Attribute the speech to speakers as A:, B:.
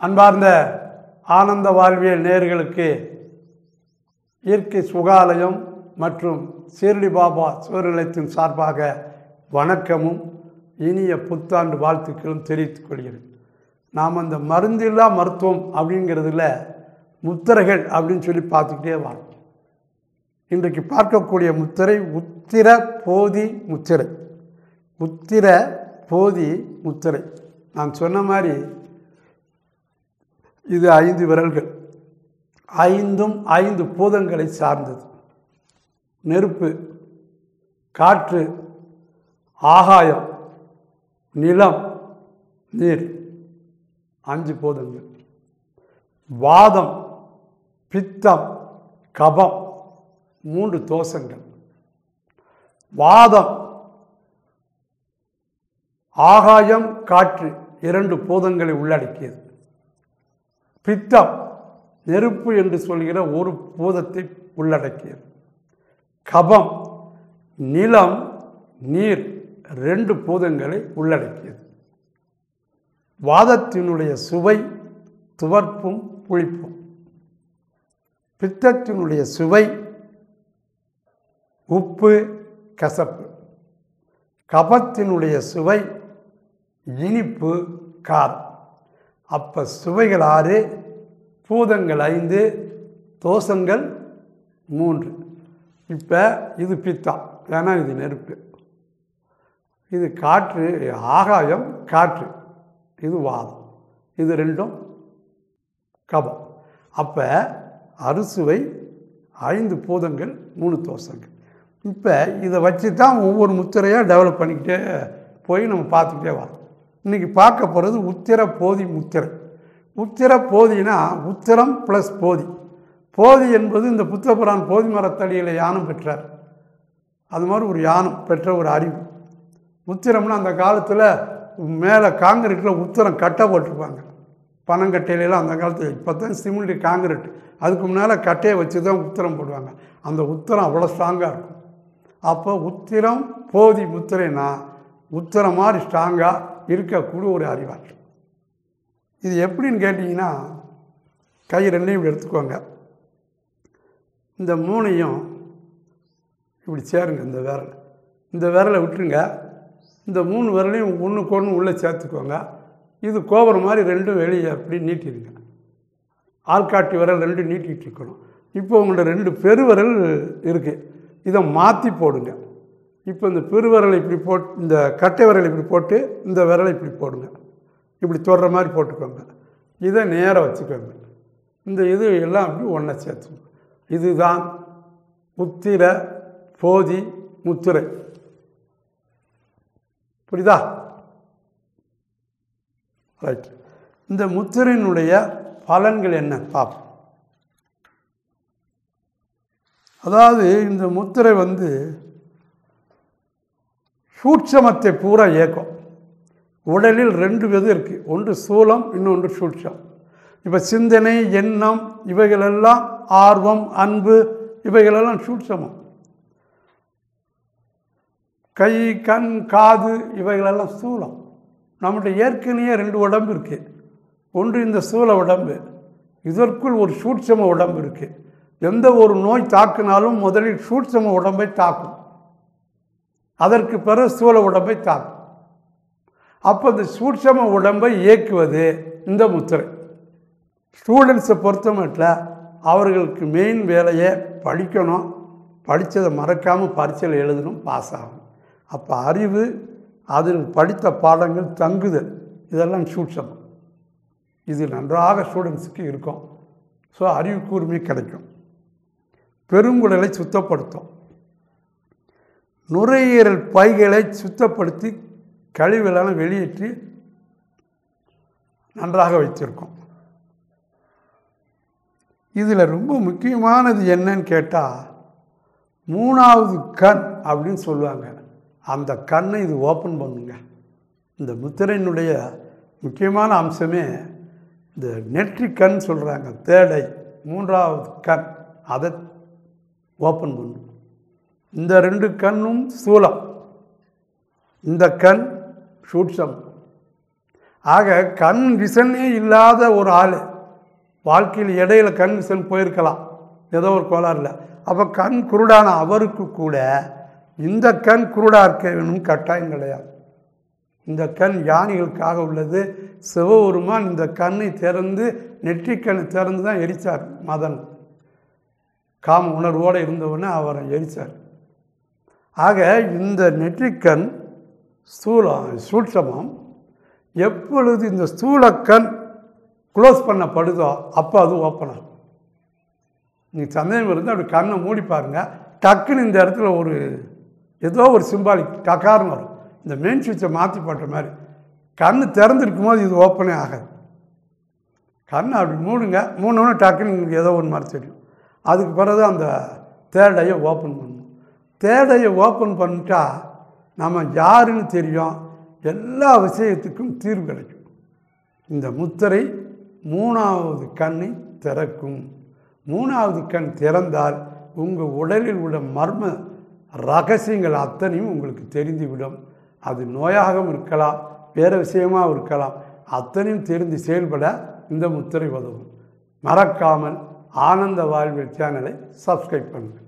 A: அன்பார்ந்த ஆனந்த வாழ்வியல் நேயர்களுக்கு இயற்கை சுகாலயம் மற்றும் ஷிர்டி பாபா சிவநிலையத்தின் சார்பாக வணக்கமும் இனிய புத்தாண்டு வாழ்த்துக்களும் தெரிவித்துக் கொள்கிறேன். நாம் அந்த மருந்தில்லா மருத்துவம் அப்படிங்கிறதுல முத்திரைகள் அப்படின்னு சொல்லி பார்த்துக்கிட்டே வரோம். இன்றைக்கு பார்க்கக்கூடிய முத்திரை உத்திர போதி முத்திரை. உத்திர போதி முத்திரை நான் சொன்ன மாதிரி இது 5 விரல்கள், 5ம் 5 பூதங்களை சார்ந்தது. நெருப்பு, காற்று, ஆகாயம், நிலம், நீர், 5 பூதங்கள். வாதம், பித்தம், கபம் 3 தோஷங்கள். வாதம், ஆகாயம், காற்று 2 பூதங்களை உள்ளடக்கியது. பித்தம், நெருப்பு என்று சொல்கிற ஒரு பூதத்தை உள்ளடக்கியது. கபம், நிலம், நீர் 2 பூதங்களை உள்ளடக்கியது. வாதத்தினுடைய சுவை துவர்ப்பும் புளிப்பும், பித்தத்தினுடைய சுவை உப்பு கசப்பு, கபத்தினுடைய சுவை இனிப்பு காரம். அப்போ சுவைகள் 6, பூதங்கள் 5, தோஷங்கள் 3. இப்போ இது பித்தம், ஏன்னா இது நெருப்பு. இது காற்று, ஆகாயம் காற்று, இது வாதம், இது 2ம் கபம். அப்போ அறுசுவை 5 பூதங்கள் 3 தோஷங்கள். இப்போ இதை வச்சு தான் ஒவ்வொரு முத்திரையாக டெவலப் பண்ணிக்கிட்டே போய் நம்ம பார்த்துக்கிட்டே வரோம். இன்றைக்கி பார்க்க போகிறது உத்திர போதி முத்திரை. உத்திர போதினா உத்திரம் ப்ளஸ் போதி. போதி என்பது இந்த புத்தபுரான் போதி மரத்தடியில் யானம் பெற்றார். அது மாதிரி ஒரு யானம் பெற்ற ஒரு அறிவு. உத்திரம்னா அந்த காலத்தில் மேலே காங்கிரீட்டில் உத்திரம் கட்டை போட்டிருப்பாங்க. பனங்கட்டையிலாம் அந்த காலத்தில். இப்போ தான் சிமெண்ட் காங்கிரீட், அதுக்கு முன்னால் கட்டையை வச்சு தான் உத்திரம் போடுவாங்க. அந்த உத்திரம் அவ்வளோ ஸ்ட்ராங்காக இருக்கும். அப்போ உத்திரம் போதி முத்திரைனா உத்திரம் மாதிரி ஸ்ட்ராங்காக இருக்கக்கூடிய ஒரு அறிவாற்றல். இது எப்படின்னு கேட்டிங்கன்னா, கை 2ஐயும் இப்படி எடுத்துக்கோங்க. இந்த 3ஐயும் இப்படி சேருங்க. இந்த விரலை விட்டுருங்க. இந்த 3 விரலையும் ஒன்றுக்கு ஒன்று உள்ளே சேர்த்துக்கோங்க. இது கோபுரம் மாதிரி 2 வெளியே அப்படி நீட்டிடுங்க. ஆள்காட்டி விரல் 2 நீட்டிகிட்டு இருக்கணும். இப்போ உங்கள்கிட்ட 2 பெருவிரல் இருக்குது, இதை மாற்றி போடுங்க. இப்போ இந்த பெருவிரலை இப்படி போட்டு, இந்த கட்டை விரலை இப்படி போட்டு, இந்த விரலை இப்படி போடுங்க. இப்படி தொடுற மாதிரி போட்டுக்கோங்க. இதை நேராக வச்சுக்கோங்க. இந்த இது எல்லாம் அப்படி ஒன்றா சேர்த்துக்கோங்க. இதுதான் உத்திர போதி முத்திரை. புரியுதா? ரைட். இந்த முத்திரையினுடைய பலன்கள் என்ன பார்ப்போம். அதாவது இந்த முத்திரை சூட்சமத்தை பூரா இயக்கும். உடலில் 2 விதம் இருக்குது. ஒன்று சூலம், இன்னொன்று சூட்சம். இப்போ சிந்தனை, எண்ணம், இவைகளெல்லாம், ஆர்வம், அன்பு, இவைகளெல்லாம் சூட்சமம். கை, கண், காது, இவைகளெல்லாம் ஸ்தூலம். நம்முடைய ஏற்கனவே 2 உடம்பு இருக்குது. ஒன்று இந்த ஸ்தூல உடம்பு, இதற்குள் ஒரு சூட்சம உடம்பு இருக்குது. எந்த ஒரு நோய் தாக்குனாலும் முதலில் சூட்சம உடம்பை தாக்கும், அதற்கு பிறகு ஸ்தூல உடம்பை தாக்கும். அப்போ இந்த சூட்சம உடம்பை இயக்குவது இந்த முத்திரை. ஸ்டூடெண்ட்ஸை பொறுத்த மட்டும் அவர்களுக்கு மெயின் வேலையை படிக்கணும், படித்ததை மறக்காமல் பரீட்சையில் எழுதணும், பாஸ் ஆகணும். அப்போ அறிவு, அதில் படித்த பாடங்கள் தங்குதல், இதெல்லாம் சூட்சமம். இது நன்றாக ஸ்டூடெண்ட்ஸுக்கு இருக்கும். ஸோ அறிவு கூர்மை கிடைக்கும். பெருங்குடலை சுத்தப்படுத்தும். நுரையீரல் பைகளை சுத்தப்படுத்தி கழிவுகளெல்லாம் வெளியேற்றி நன்றாக வைத்திருக்கும். இதில் ரொம்ப முக்கியமானது என்னன்னு கேட்டால், 3வது கண் அப்படின்னு சொல்லுவாங்க. அந்த கண்ணை இது ஓப்பன் பண்ணுங்க. இந்த முத்திரையினுடைய முக்கியமான அம்சமே இந்த நெற்றி கண் சொல்கிறாங்க. 3rd ஐ, 3வது கண், அதை ஓப்பன் பண்ணும். இந்த 2 கண்ணும் ஸ்தூலம், இந்த கண் சூட்சம். ஆக கண் விசனே இல்லாத ஒரு ஆள் வாழ்க்கையில் இடையில கண் விசன் போயிருக்கலாம், ஏதோ ஒரு கோளாறுல. அப்போ கண் குருடான அவருக்கு கூட இந்த கண் குருடா இருக்க வேணும் கட்டாயம் கிடையாது. இந்த கண் யானைகளுக்காக உள்ளது. சிவபெருமான் இந்த கண்ணை திறந்து நெற்றிக்கண்ணை திறந்து தான் எரித்தார். மதன் காம உணர்வோடு இருந்தவொடனே அவரை எரித்தார். ஆக இந்த நெற்றிக்கண் சூட்சமம் எப்பொழுது இந்த ஸ்தூலக்கண் க்ளோஸ் பண்ணப்படுதோ அப்போ அது ஓப்பன் ஆகும். நீங்கள் சந்தேகம் இருந்து அப்படி கண்ணை மூடி பாருங்க, டக்குன்னு இந்த இடத்துல ஒரு ஏதோ ஒரு சிம்பாலிக் டக்கார்னு வரும். இந்த மெயின் சுவிட்சை மாற்றி போட்ட மாதிரி கண் திறந்துருக்கும் போது இது ஓப்பனே ஆகாது. கண்ணை அப்படி மூடுங்க, மூணுன்னு டக்குன்னு உங்களுக்கு ஏதோ ஒன்று மாதிரி தெரியும். அதுக்கு பிறகு அந்த தேர்ட் ஐயை ஓப்பன் பண்ணணும். தேர்ட் ஐயை ஓப்பன் பண்ணிட்டா நம்ம யாருன்னு தெரியும், எல்லா விஷயத்துக்கும் தீர்வு கிடைக்கும். இந்த முத்திரை மூணாவது கண்ணை திறக்கும். மூணாவது கண் திறந்தால் உங்கள் உடலில் உள்ள மர்ம ரகசியங்கள் அத்தனையும் உங்களுக்கு தெரிந்துவிடும். அது நோயாகவும் இருக்கலாம், வேறு விஷயமாக இருக்கலாம், அத்தனையும் தெரிந்து செயல்பட இந்த முத்திரை உதவும். மறக்காமல் ஆனந்த வாழ்வில் சேனலை சப்ஸ்கிரைப் பண்ணுங்கள்.